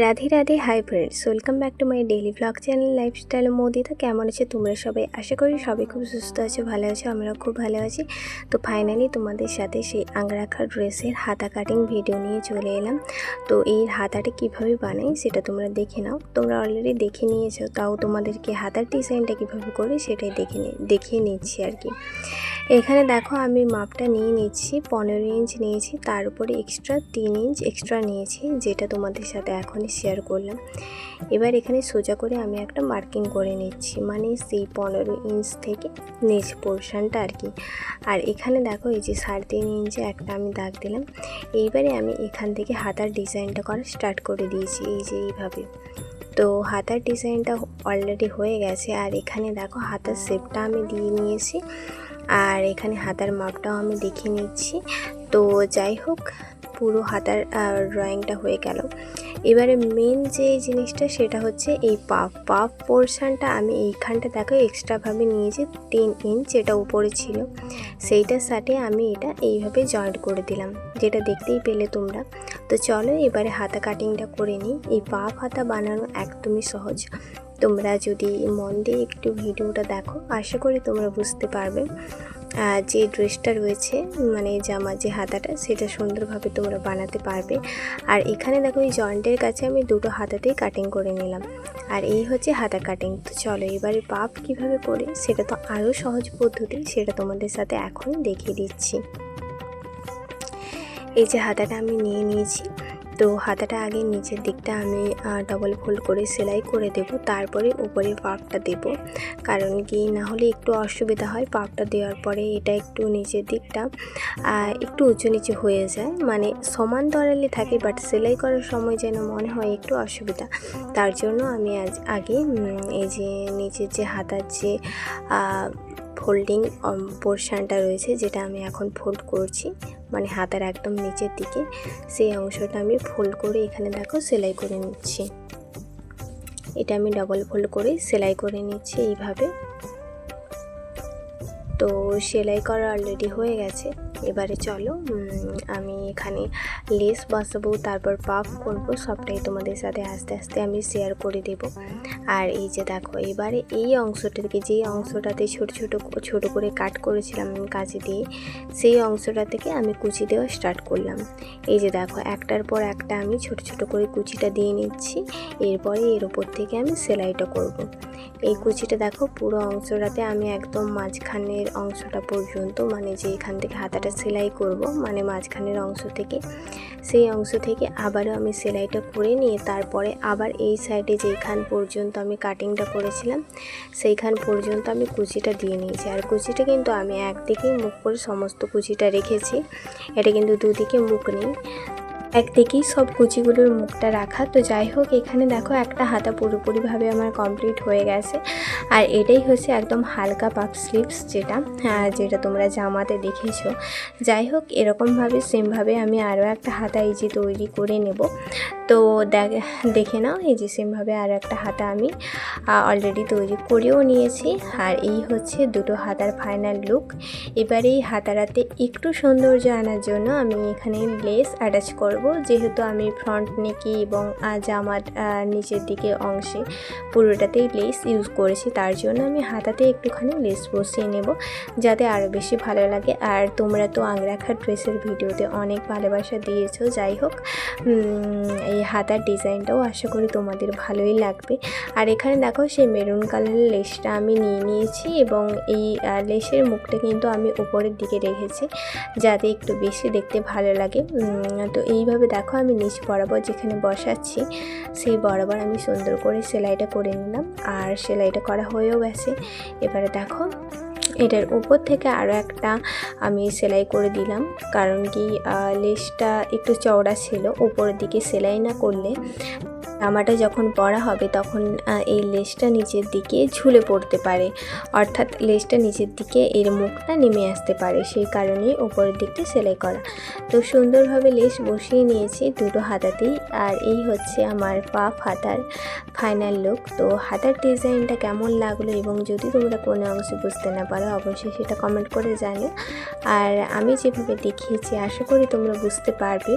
Radhe Radhe, hi friends, welcome back to my daily blog channel lifestyle Modita. কেমন আছে তোমরা সবাই? আশা করি সবাই খুব সুস্থ আছো, ভালো আছো। আমরাও খুব ভালো আছি। তো ফাইনালি তোমাদের সাথে সেই আংরাখা ড্রেসের হাতা কাটিং ভিডিও নিয়ে চলে এলাম। তো এই হাতাটা কিভাবে বানাই সেটা তোমরা দেখে নাও। তোমরা অলরেডি দেখে নিয়েছো, তাও তোমাদেরকে হাতার ডিজাইনটা কিভাবে করি সেটাই দেখিয়ে নিচ্ছি আর কি। এখানে দেখো আমি মাপটা নিয়ে নিচ্ছি, 15 ইঞ্চ নিয়েছি, তার উপরে এক্সট্রা 3 ইঞ্চ এক্সট্রা নিয়েছি, যেটা তোমাদের সাথে এখনই শেয়ার করলাম। এবার এখানে সোজা করে আমি একটা মার্কিং করে নিচ্ছি, মানে সেই 15 ইঞ্চ থেকে নিচ পোর্শনটা আর কি। আর এখানে দেখো এই যে 3.5 ইঞ্চে একটা আমি দাগ দিলাম। এইবারে আমি এখান থেকে হাতার ডিজাইনটা করা স্টার্ট করে দিয়েছি, এই যে এইভাবে। তো হাতার ডিজাইনটা অলরেডি হয়ে গেছে। আর এখানে দেখো হাতার শেপটা আমি দিয়ে নিয়েছি, আর এখানে হাতার মাপটাও আমি দেখে নিচ্ছি। তো যাই হোক, পুরো হাতার ড্রয়িংটা হয়ে গেল। এবারে মেন যে জিনিসটা সেটা হচ্ছে এই পাফ পোর্শনটা আমি এইখানটা দেখো এক্সট্রাভাবে নিয়েছি 3 ইঞ্চ, যেটা উপরে ছিল সেইটার সাথে আমি এটা এইভাবে জয়েন্ট করে দিলাম, যেটা দেখতেই পেলে তোমরা। তো চলো এবারে হাতা কাটিংটা করে নিই। এই পাফ হাতা বানানো একদমই সহজ। তোমরা যদি মন দিয়ে একটু ভিডিওটা দেখো, আশা করি তোমরা বুঝতে পারবে যে ড্রেসটা রয়েছে, মানে জামা যে হাতাটা, সেটা সুন্দরভাবে তোমরা বানাতে পারবে। আর এখানে দেখো এই জয়েন্টের কাছে আমি দুটো হাতাতেই কাটিং করে নিলাম। আর এই হচ্ছে হাতা কাটিং। তো চলো এবারে পাপ কিভাবে করে সেটা তো আরও সহজ পদ্ধতি, সেটা তোমাদের সাথে এখন দেখিয়ে দিচ্ছি। এই যে হাতাটা আমি নিয়ে নিয়েছি। তো হাতাটা আগে নিচের দিকটা আমি ডবল ফোল্ড করে সেলাই করে দেব, তারপরে উপরে পাপটা দেব। কারণ কি না হলে একটু অসুবিধা হয়, পাপটা দেওয়ার পরে এটা একটু নিচের দিকটা একটু উঁচু নিচু হয়ে যায়, মানে সমান দরালি থাকে, বাট সেলাই করার সময় যেন মনে হয় একটু অসুবিধা। তার জন্য আমি আগে এই যে নিচের যে হাতার যে ফোল্ডিং পোর্শনটা রয়েছে, যেটা আমি এখন ফোল্ড করছি, মানে হাতার একদম নিচের দিকে, সেই অংশটা আমি ফোল্ড করে এখানে দেখো সেলাই করে নিচ্ছি। এটা আমি ডাবল ফোল্ড করে সেলাই করে নিচ্ছি এইভাবে। তো সেলাই করা অলরেডি হয়ে গেছে। এবারে চলো আমি এখানে লেস বসাবো, তারপর পাফ করব, সবটাই তোমাদের সাথে আস্তে আস্তে আমি শেয়ার করে দেব। আর এই যে দেখো এবারে এই অংশটা থেকে, যেই অংশটাতে ছোট করে কাট করেছিলাম আমি কাঁচি দিয়ে, সেই অংশটা থেকে আমি কুচি দেওয়া স্টার্ট করলাম। এই যে দেখো একটার পর একটা আমি ছোট করে কুচিটা দিয়ে নিচ্ছি। এরপরে এর উপর থেকে আমি সেলাইটা করব। এই কুচিটা দেখো পুরো অংশটাতে আমি একদম মাঝখানের অংশটা পর্যন্ত, মানে যে এখান থেকে হাতাটা সেলাই করব, মানে মাঝখানের অংশ থেকে, সেই অংশ থেকে আবারও আমি সেলাইটা করে নিয়ে তারপরে আবার এই সাইডে যেখান পর্যন্ত আমি কাটিংটা করেছিলাম সেইখান পর্যন্ত আমি কুচিটা দিয়ে নিয়েছি। আর কুচিটা কিন্তু আমি একদিকেই মুখ করে সমস্ত কুচিটা রেখেছি, এটা কিন্তু দুদিকে মুখ নেই, একদিকেই সব কুচিগুলোর মুখটা রাখা। তো যাই হোক, এখানে দেখো একটা হাতা পুরোপুরিভাবে আমার কমপ্লিট হয়ে গেছে। আর এটাই হচ্ছে একদম হালকা পাফ স্লিভস, যেটা তোমরা জামাতে দেখেছো। যাই হোক, এরকমভাবে সেমভাবে আমি আরও একটা হাতা এই যে তৈরি করে নেব। তো দেখে নাও, এই যে সেমভাবে আরও একটা হাতা আমি অলরেডি তৈরি করেও নিয়েছি। আর এই হচ্ছে দুটো হাতার ফাইনাল লুক। এবারে এই হাতারাতে একটু সৌন্দর্য আনার জন্য আমি এখানে লেস অ্যাটাচ করব, যেহেতু আমি ফ্রন্ট নেকি এবং জামার নিচের দিকে অংশে পুরোটাতেই লেস ইউজ করেছি, তার জন্য আমি হাতাতে একটুখানি লেস বসিয়ে নেব, যাতে আরও বেশি ভালো লাগে। আর তোমরা তো আংরাখা ড্রেসের ভিডিওতে অনেক ভালোবাসা দিয়েছো। যাই হোক, এই হাতার ডিজাইনটাও আশা করি তোমাদের ভালোই লাগবে। আর এখানে দেখো সেই মেরুন কালারের লেসটা আমি নিয়ে নিয়েছি, এবং এই লেসের মুখটা কিন্তু আমি উপরের দিকে রেখেছি, যাতে একটু বেশি দেখতে ভালো লাগে। তো এইভাবে দেখো আমি নিচ বরাবর যেখানে বসাচ্ছি সেই বরাবর আমি সুন্দর করে সেলাইটা করে নিলাম। আর সেলাইটা করা হয়েও গেছে। এবারে দেখো এটার উপর থেকে আরও একটা আমি সেলাই করে দিলাম, কারণ কি লেসটা একটু চওড়া ছিল, উপরের দিকে সেলাই না করলে জামাটা যখন পরা হবে তখন এই লেসটা নিচের দিকে ঝুলে পড়তে পারে, অর্থাৎ লেসটা নিচের দিকে এর মুখটা নেমে আসতে পারে, সেই কারণেই ওপরের দিকটা সেলাই করা। তো সুন্দরভাবে লেস বসিয়ে নিয়েছি দুটো হাতাতেই। আর এই হচ্ছে আমার পাফ হাতার ফাইনাল লুক। তো হাতার ডিজাইনটা কেমন লাগলো, এবং যদি তোমরা কোনো অংশে বুঝতে না পারো অবশ্যই সেটা কমেন্ট করে জানিও। আর আমি যেভাবে দেখিয়েছি আশা করি তোমরা বুঝতে পারবে।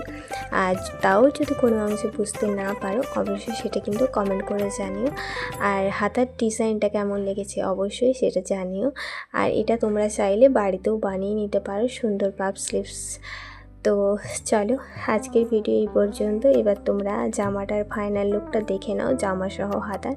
আর তাও যদি কোনো অংশে বুঝতে না পারো অবশ্যই অবশ্যই সেটা কিন্তু কমেন্ট করে জানিও। আর হাতার ডিজাইনটা কেমন লেগেছে অবশ্যই সেটা জানিও। আর এটা তোমরা চাইলে বাড়িতেও বানিয়ে নিতে পারো সুন্দর পাফ স্লিভস। তো চলো আজকের ভিডিও এই পর্যন্ত। এবার তোমরা জামাটার ফাইনাল লুকটা দেখে নাও, জামা সহ হাতার।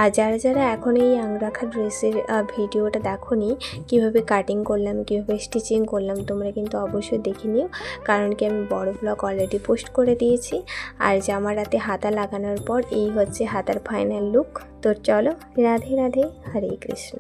আর যারা যারা এখন এই আংরাখা ড্রেসের ভিডিওটা দেখোনি, কীভাবে কাটিং করলাম, কীভাবে স্টিচিং করলাম, তোমরা কিন্তু অবশ্যই দেখে নিও, কারণ কি আমি বড় ব্লগ অলরেডি পোস্ট করে দিয়েছি। আর জামাটাতে হাতা লাগানোর পর এই হচ্ছে হাতার ফাইনাল লুক। তো চলো, রাধে রাধে, হরে কৃষ্ণ।